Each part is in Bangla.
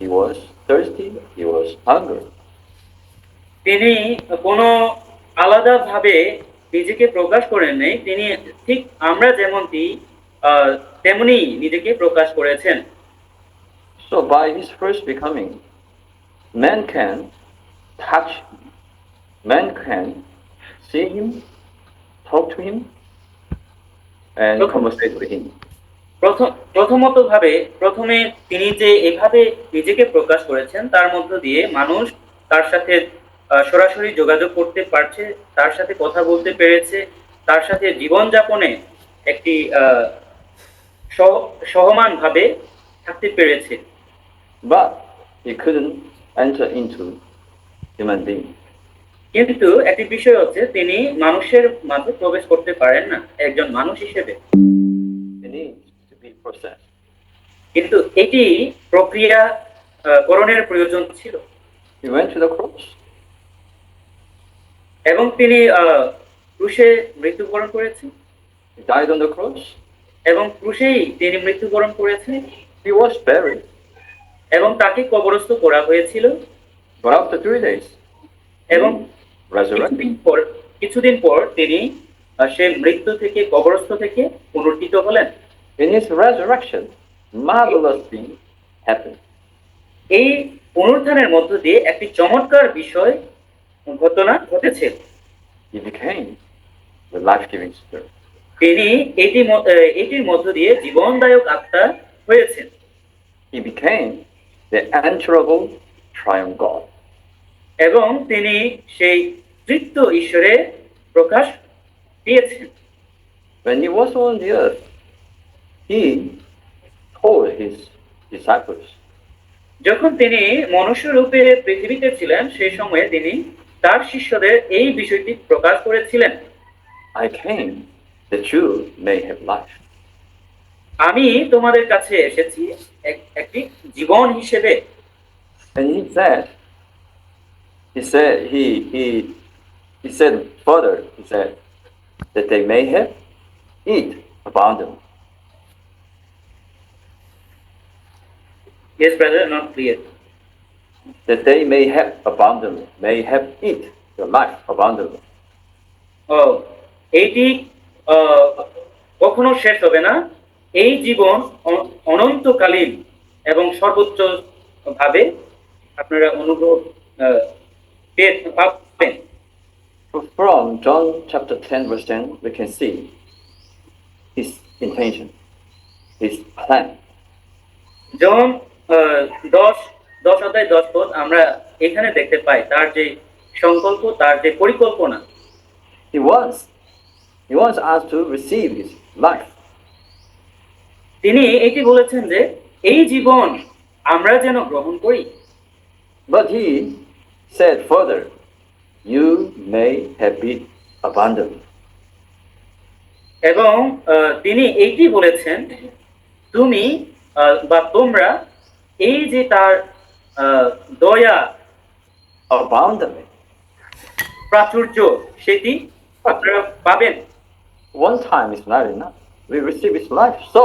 He was thirsty, he was hungry. তিনি কোনো আলাদাভাবে নিজেকে প্রকাশ করেন নাই, তিনি ঠিক আমরা যেমনটি তেমনি নিজেকে প্রকাশ করেছেন। So by his first becoming, man can touch him, man can see him, talk to him, and conversate with him. প্রথমে তিনি যে এভাবে নিজেকে প্রকাশ করেছেন তার মধ্য দিয়ে মানুষ তার সাথে সরাসরি যোগাযোগ করতে পারছে, তার সাথে কথা বলতে পেরেছে, তার সাথে জীবনযাপনে একটি সহমানভাবে থাকতে পেরেছে। But he couldn't enter into human being. কিন্তু একটি বিষয় হচ্ছে তিনি মানুষের মাঝে প্রবেশ করতে পারেন না একজন মানুষ হিসেবে। He needs to be processed. কিন্তু এটি প্রক্রিয়া করণের প্রয়োজন ছিল। He went to the cross. এবং তিনি ক্রুশে মৃত্যুবরণ করেছেন। He died on the cross. এবং ক্রুশেই তিনি মৃত্যুবরণ করেছেন। He was buried. এবং তাকে কবরস্থ করা হয়েছিল। But after 3 days, এবং কিছুদিন পর তিনি সে মৃত্যু থেকে কবরস্থ থেকে পুনরুত্থিত হলেন। In his resurrection, marvelous thing happened. এই পুনরুত্থানের মধ্য দিয়ে একটি চমৎকার বিষয় ঘটনা ঘটেছে। He became the life-giving spirit. তিনি এটির মধ্য দিয়ে জীবনদায়ক আত্মা হয়েছেন। He became the answerable triune God. এবং তিনি সেই তৃতীয় ঈশ্বরে প্রকাশ পেয়েছেন। When he was on the earth, he told his disciples. যখন তিনি মনুষ্য রূপে পৃথিবীতে ছিলেন সেই সময়ে তিনি তার শিষ্যদের এই বিষয়টি প্রকাশ করেছিলেন। I came that you may have life. আমি তোমাদের কাছে এসেছি একটি জীবন হিসেবে। And he said further, he said that they may have eat abundantly. Yes, brother, not clear. That they may have abundantly, may have eat your life abundantly. এইটি কখনো শেষ হবে না, এই জীবন অনন্তকালীন এবং সর্বোচ্চ ভাবে আপনারা অনুভব পাবেন। From John chapter 10 verse 10 we can see his intention, his plan. জন 10 অধ্যায় 10 পদ আমরা এখানে দেখতে পাই তার যে সংকল্প, তার যে পরিকল্পনা। He wants us to receive his life. তিনি এটি বলেছেন যে এই জীবন আমরা যেন গ্রহণ করি। But he said further, you may have it abundantly. এবং তিনি এইটি বলেছেন তুমি বা তোমরা এই যে তার দয়া abundantly, প্রাচুর্য সেটি আপনারা পাবেন। One time is not enough. We receive his life, so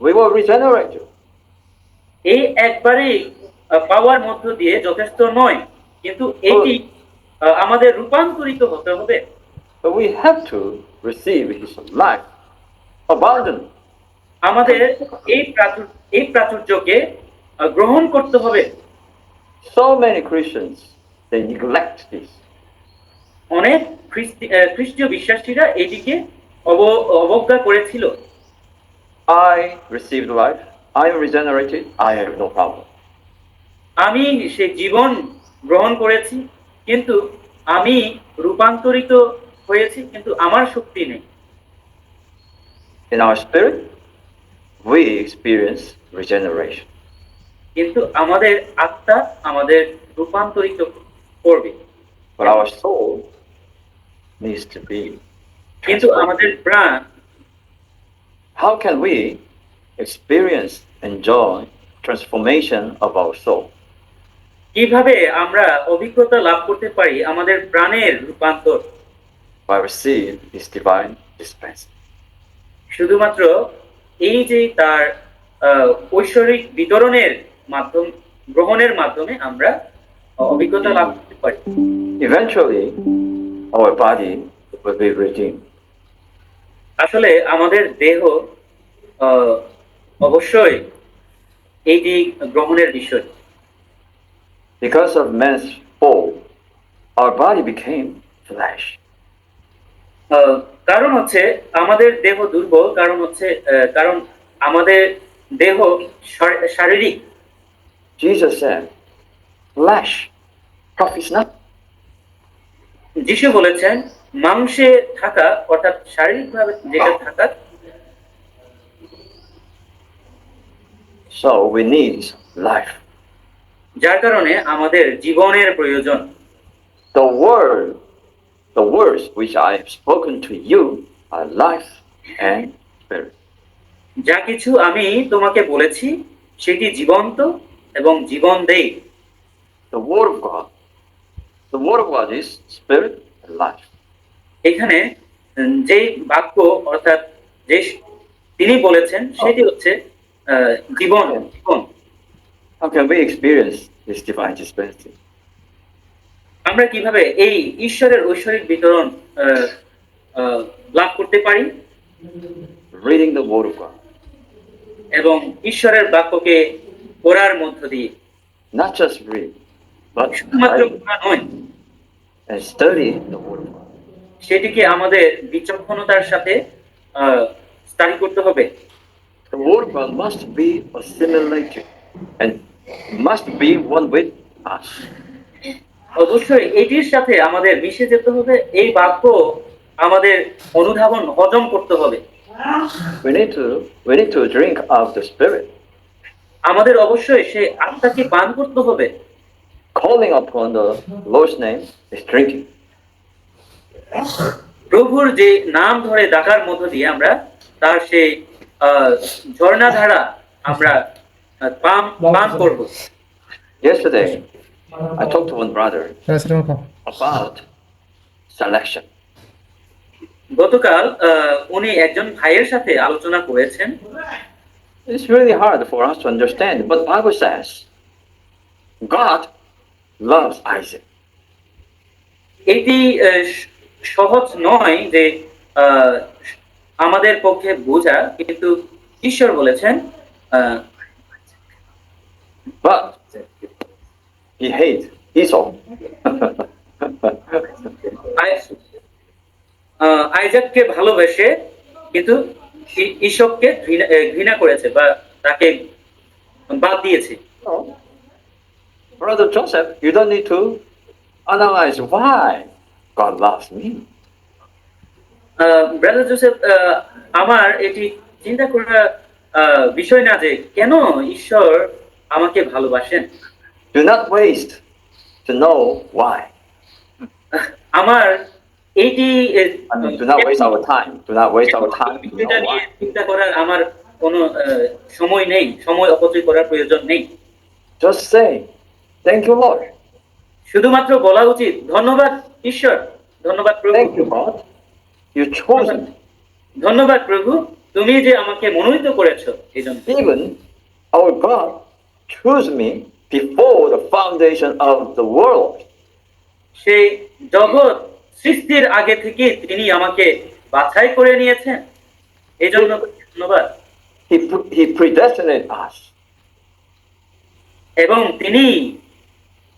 we will regenerate you. এই একবারই পাওয়ার মধ্য দিয়ে যথেষ্ট নয়, কিন্তু এটি আমাদের রূপান্তরিত হতে হবে। But we have to receive his life abundantly. আমাদের এই প্রাচুর্যকে গ্রহণ করতে হবে। So many Christians, they neglect this. অনেক খ্রিস্টীয় বিশ্বাসীরা এটিকে অবজ্ঞা করেছিল। I received life, I am regenerated, I have no problem. আমি সেই জীবন গ্রহণ করেছি, কিন্তু আমি রূপান্তরিত হয়েছি, কিন্তু আমার শক্তি নেই। In our spirit, we experience regeneration. কিন্তু আমাদের আত্মা আমাদের রূপান্তরিত করবে। But our soul needs to be কিন্তু আমাদের প্রাণ, how can we experience, enjoy transformation of our soul? কিভাবে আমরা অভিজ্ঞতা লাভ করতে পারি আমাদের প্রাণের রূপান্তর? By receive his divine dispensation. শুধুমাত্র এই যে তার ঐশ্বরিক বিতরণের গ্রহণের মাধ্যমে আমরা অভিজ্ঞতা লাভ করতে পারি। Eventually, our body will be redeemed. আসলে আমাদের দেহ আহ, অবশ্যই এইটি গ্রহণের বিষয়। Because of man's fall, our body became flesh. কারণ হচ্ছে আমাদের দেহ দুর্বল, কারণ আমাদের দেহ শারীরিক। Jesus said, flesh profits nothing. যিশু বলেছেন মাংসে থাকা অর্থাৎ শারীরিকভাবে যেটা থাকা, So we need life. যার কারণে আমাদের জীবনের প্রয়োজন। The words which I have spoken to you are life and spirit. যা কিছু আমি তোমাকে বলেছি সেটি জীবন্ত এবং জীবন দেয়। The word of God is spirit and life. এখানে যে বাক্য অর্থাৎ যে তিনি বলেছেন সেটি হচ্ছে জীবন। জীবন। How can we experience this divine dispensation? আমরা কিভাবে এই ঈশ্বরের ঐশ্বরিক বিতরণ লাভ করতে পারি? Reading the word of God. এবং ঈশ্বরের বাক্যকে পড়ার মধ্য দিয়ে। Not just read, but শুধুমাত্র পড়া নয়, and study the word of God. সেটিকে আমাদের বিচক্ষণতার সাথে স্টাডি করতে হবে। The word of God must be assimilated and must be one with us. অবশ্যই এটির সাথে আমাদের মিশে যেতে হবে, এই বাক্য আমাদের অনুধাবন হজম করতে হবে। We need to drink of the Spirit. আমাদের অবশ্যই সেই আত্মাকে পান করতে হবে। Calling upon the Lord's name is drinking. প্রভুর যে নাম ধরে ডাকার মধ্য দিয়ে আমরা তার সেই ঝর্ণাধারা আমরা পান করব। Yesterday, I talked to one brother about selection. গতকাল উনি একজন ভাইয়ের সাথে আলোচনা করেছেন। It's really hard for us to understand, but Bible says God loves Isaac. এটি সহজ নয় যে আমাদের পক্ষে বোঝা, কিন্তু ঈশ্বর বলেছেন But he hates Esau. আইজাককে ভালোবেসে কিন্তু ঈশককে ঘৃণা করেছে বা তাকে বাদ দিয়েছে। Brother Joseph, you don't need to analyze why God loves me. Brother Joseph, আমার এটি চিন্তা করার বিষয় না যে কেন ঈশ্বর আমাকে ভালোবাসেন। Do not waste to know why. আমার এইটি Do not waste our time. Do not waste our time to এটা know নিয়ে why. চিন্তা করার আমার কোনো সময় নেই, সময় অপচয় করার প্রয়োজন নেই। Just say, thank you, Lord. শুধুমাত্র বলা উচিত ধন্যবাদ ঈশ্বর, ধন্যবাদ প্রভু, Thank you, God. You chose me. ধন্যবাদ প্রভু, তুমি যে আমাকে মনোনীত করেছো এই জন্য। Even our God chose me before the foundation of the world. সেই জগৎ সৃষ্টির আগে থেকে তিনি আমাকে বাছাই করে নিয়েছেন, এই জন্য ধন্যবাদ। He predestinated us. এবং তিনি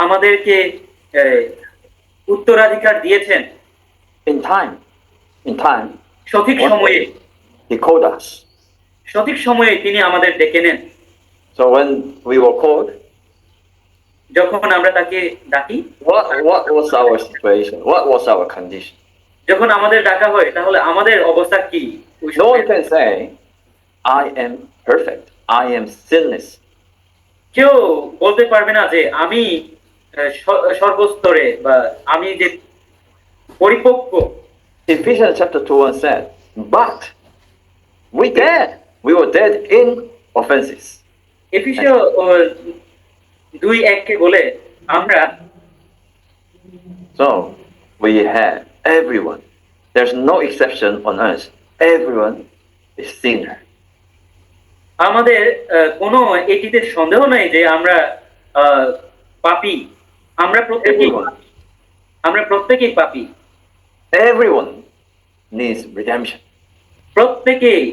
আমাদেরকে উত্তরাধিকার দিয়েছেন In time, সঠিক সময়ে। He called us. সঠিক সময়ে তিনি আমাদের ডেকে নেন। So when we were called, যখন আমরা তাকে ডাকি, what was our situation? What was our condition? যখন আমাদের ডাকা হয় তাহলে আমাদের অবস্থা কি? No one can say, I am perfect. I am sinless. কেউ বলতে পারবে না যে আমি সর্বস্তরে বা আমি যে পরিপক্ক। Ephesians chapter 2:1 said, but we were dead in offenses. এফেসীয় 2:1 বলে আমরা, so we had everyone. There's no exception on earth. Everyone is sinner. আমাদের কোনো এটিতে সন্দেহ নাই যে আমরা আহ, পাপী, আমরা প্রত্যেকেই Everyone, আমরা প্রত্যেকেই পাপী, everyone needs redemption. প্রত্যেকেই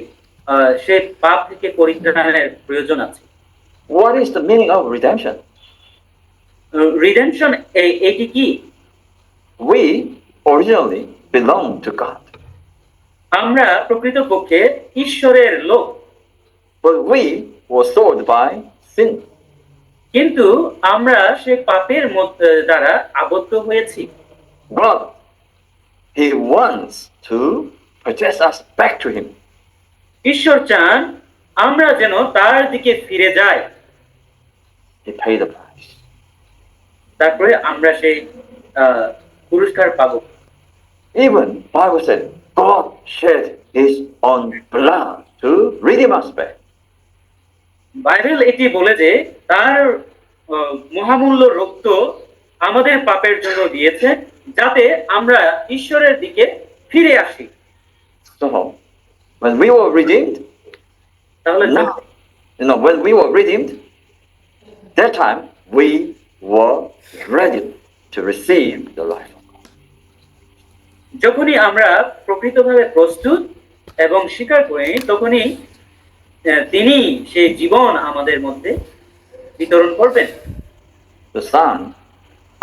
সে পাপ থেকে পরিত্রাণের প্রয়োজন আছে। What is the meaning of redemption? Redemption এটি কি? We originally belong to God, আমরা প্রকৃতপক্ষে ঈশ্বরের লোক, but we were sold by sin. কিন্তু আমরা সে পাপের দ্বারা আবদ্ধ হয়েছি। God, He wants to purchase us back to Him. ঈশ্বর চান আমরা যেন তার দিকে ফিরে যাই, He paid the price. তারপরে আমরা সেই পুরস্কার পাবো। Even Bible said God shed His own blood to redeem us back. Bible এটি বলে যে তার মহামূল্য রক্ত আমাদের পাপের জন্য দিয়েছে, যাতে আমরা ঈশ্বরের দিকে ফিরে আসি। So when we were redeemed, তাহলে when we were redeemed, that time we were ready to receive the life of God. যখনই আমরা প্রকৃতভাবে প্রস্তুত এবং স্বীকার করি, তখনই তিনি সেই জীবন আমাদের মধ্যে বিতরণ করবেন। The Son,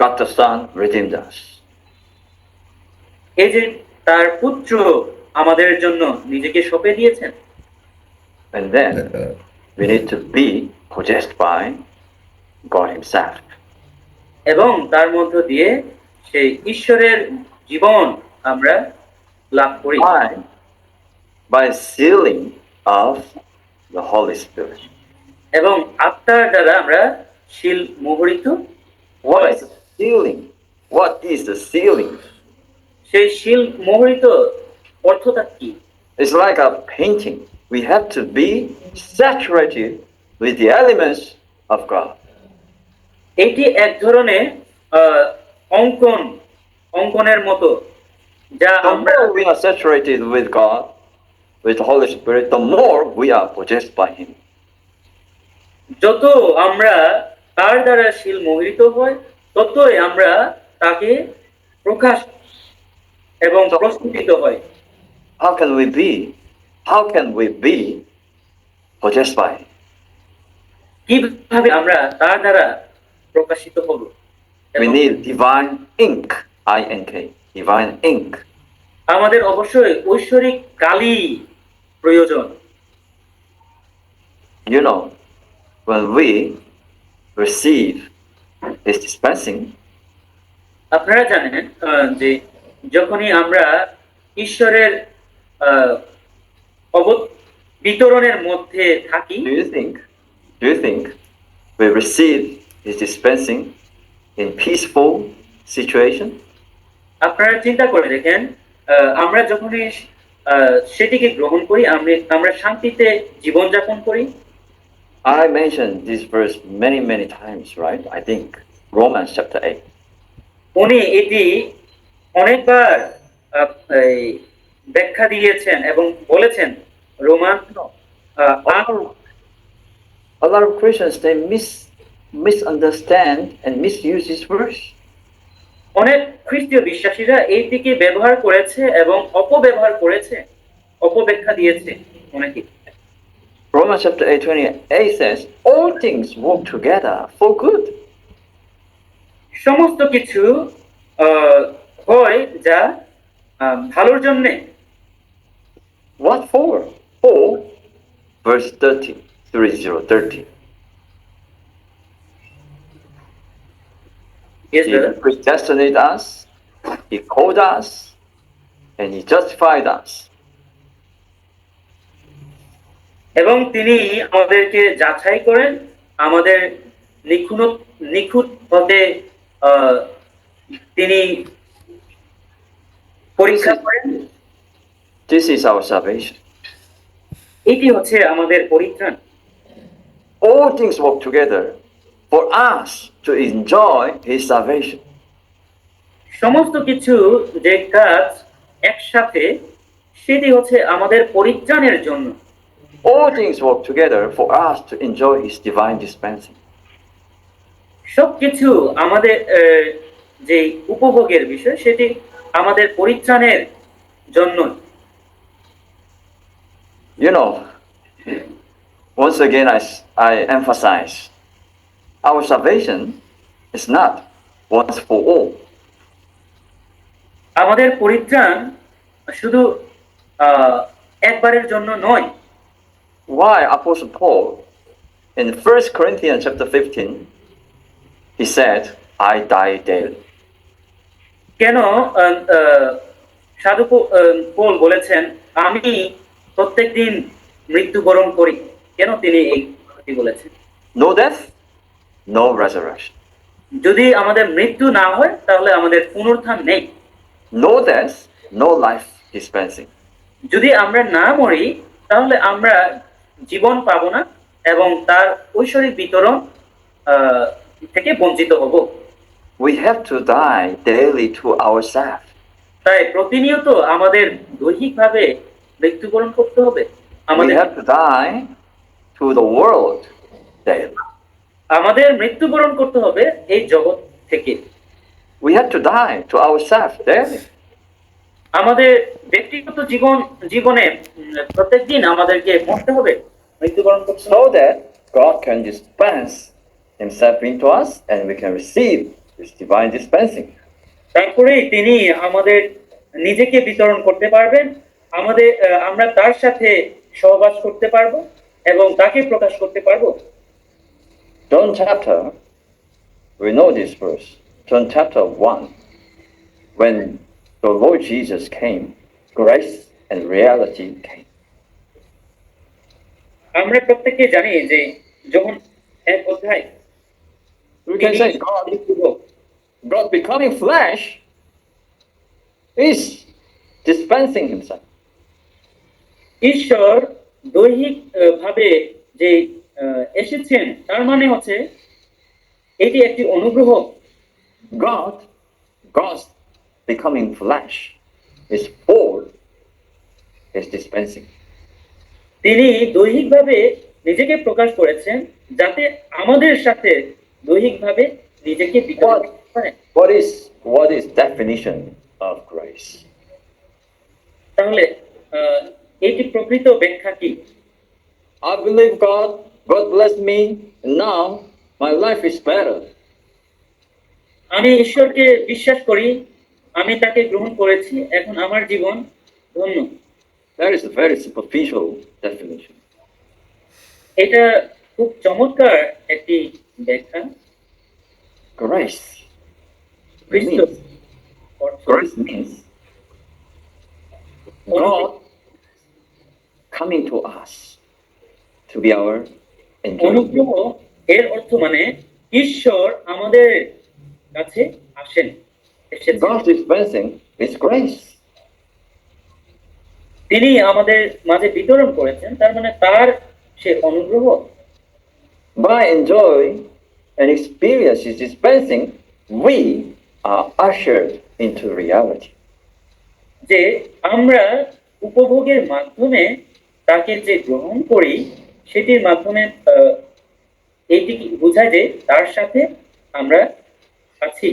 God the Son redeemed us. এই যে তার পুত্র আমাদের জন্য নিজেকে সঁপে দিয়েছেন, And then we need to be possessed by God Himself. এবং তার মধ্য দিয়ে সেই ঈশ্বরের জীবন আমরা লাভ করি By sealing of the Holy Spirit. এবং আত্মার দ্বারা আমরা শিল মোহরিত। What is the sealing? What is the sealing? সেই শিল মোহরিত অর্থটা কি? It's like a painting. We have to be saturated with the elements of God. এটি এক ধরনের অঙ্কনের মতো, যা The আমরা more we are saturated with God, with the Holy Spirit, the more we are possessed by Him. যত আমরা তার দ্বারা শিল মোহিত হই, ততই আমরা তাকে প্রকাশ এবং প্রস্ফুটিত হয়। How can we be possessed by Him? কিভাবে আমরা তার দ্বারা প্রকাশিত হব? We need divine ink, I-N-K, divine ink. আমাদের অবশ্যই ঐশ্বরিক কালি প্রয়োজন। You know, when we receive His dispensing, আপনারা জানেন যে যখনই আমরা ঈশ্বরের বিতরণের মধ্যে থাকি, do you think we receive His dispensing in peaceful situation? আপনারা চিন্তা করে দেখেন, আমরা যখনই সেটিকে গ্রহণ করি, আমরা শান্তিতে জীবনযাপন করি। I mentioned this verse many times, right? I think Romans chapter 8. উনি এটি অনেকবার ব্যাখ্যা দিয়েছেন এবং বলেছেন। Roman A lot of Christians, they misunderstand and misuse this verse. অনেক খ্রিস্টীয় বিশ্বাসীরা এই দিকে ব্যবহার করেছে এবং অপব্যবহার করেছে, অপব্যাখ্যা দিয়েছে অনেকে। Romans chapter 8:28 says, all things work together for good. সমস্ত কিছু হয় যা ভালোর জন্যে। What for? For verse 30. Yes, He brother. predestinated us, He called us, and He justified us. এবং তিনি আমাদেরকে যাচাই করেন, আমাদের নিখুঁত হতে তিনি পরীক্ষা করেন। This is our salvation. এটি হচ্ছে আমাদের পরিত্রাণ। All things work together for us to enjoy His salvation. সমস্ত কিছু যে কাজ একসাথে, সেটি হচ্ছে আমাদের পরিত্রাণের জন্য। All things work together for us to enjoy His divine dispensing. সবকিছু আমাদের যে উপভোগের বিষয় সেটি আমাদের পরিত্রাণের জন্য। You know, once again, I emphasize our salvation is not once for all. আমাদের পরিত্রাণ শুধু আহ, একবারের জন্য নয়। Why Apostle Paul in 1 Corinthians chapter 15, he said, I die daily. কেন সাধু পৌল বলেছেন আমি প্রত্যেকদিন মৃত্যুবরণ করি? কেন তিনি এই কথাটি বলেছেন? No death, no resurrection. যদি আমাদের মৃত্যু না হয় তাহলে আমাদের পুনরুত্থান নেই। No death, no life dispensing. যদি আমরা না মরি তাহলে আমরা জীবন পাবো না এবং তার ঐশ্বরিক বিতরণ থেকে বঞ্চিত হব। We have to die daily to ourselves. তাই প্রতিনিয়ত আমাদের দৈহিকভাবে মৃত্যুবরণ করতে হবে। We আমাদের have to die to the world daily. আমাদের মৃত্যুবরণ করতে হবে এই জগৎ থেকে। We have to die to ourselves daily. আমাদের ব্যক্তিগত জীবনে প্রত্যেকদিন আমাদেরকে মরতে হবে, মৃত্যুবরণ করতে হবে, So that God can dispense Himself into us and we can receive His divine dispensing. তারপরেই তিনি আমাদের নিজেকে বিতরণ করতে পারবেন, আমরা তার সাথে সহবাস করতে পারবো এবং তাকে প্রকাশ করতে পারবো। John chapter, we know this verse, John chapter 1, when the Lord Jesus came, grace and reality came. আমরা প্রত্যেকে জানি যে যখন এক অধ্যায় We can say God becoming flesh is dispensing Himself. ঈশ্বর দৈহিক ভাবে যে এসেছেন তার মানে হচ্ছে এটি একটি অনুগ্রহ। God becoming flesh is for His dispensing. তিনি দৈহিকভাবে নিজেকে প্রকাশ করেছেন যাতে আমাদের সাথে দৈহিকভাবে নিজেকে বিতরণ করতে পারেন। What is definition of grace? তাহলে এটি প্রকৃত ব্যাখ্যা কি? I believe God blessed me, and now my life is better. আমি ঈশ্বরকে বিশ্বাস করি, আমি তাকে গ্রহণ করেছি, এখন আমার জীবন ধন্য। That is a very superficial definition. এটা খুব চমৎকার একটি ব্যাখ্যা। Grace means God coming to us to be our অনুগ্রহ এর অর্থ মানে ঈশ্বর আমাদের কাছে আসেন, এসেছেন। God's dispensing is grace. তিনি আমাদের মাঝে বিতরণ করেছেন, তার মানে তার সে অনুগ্রহ। By enjoying and experience His dispensing, we are ushered into reality. যে আমরা উপভোগের মাধ্যমে তাকে যে গ্রহণ করি সেটির মাধ্যমে এইটি বোঝায় যে তার সাথে আমরা আছি।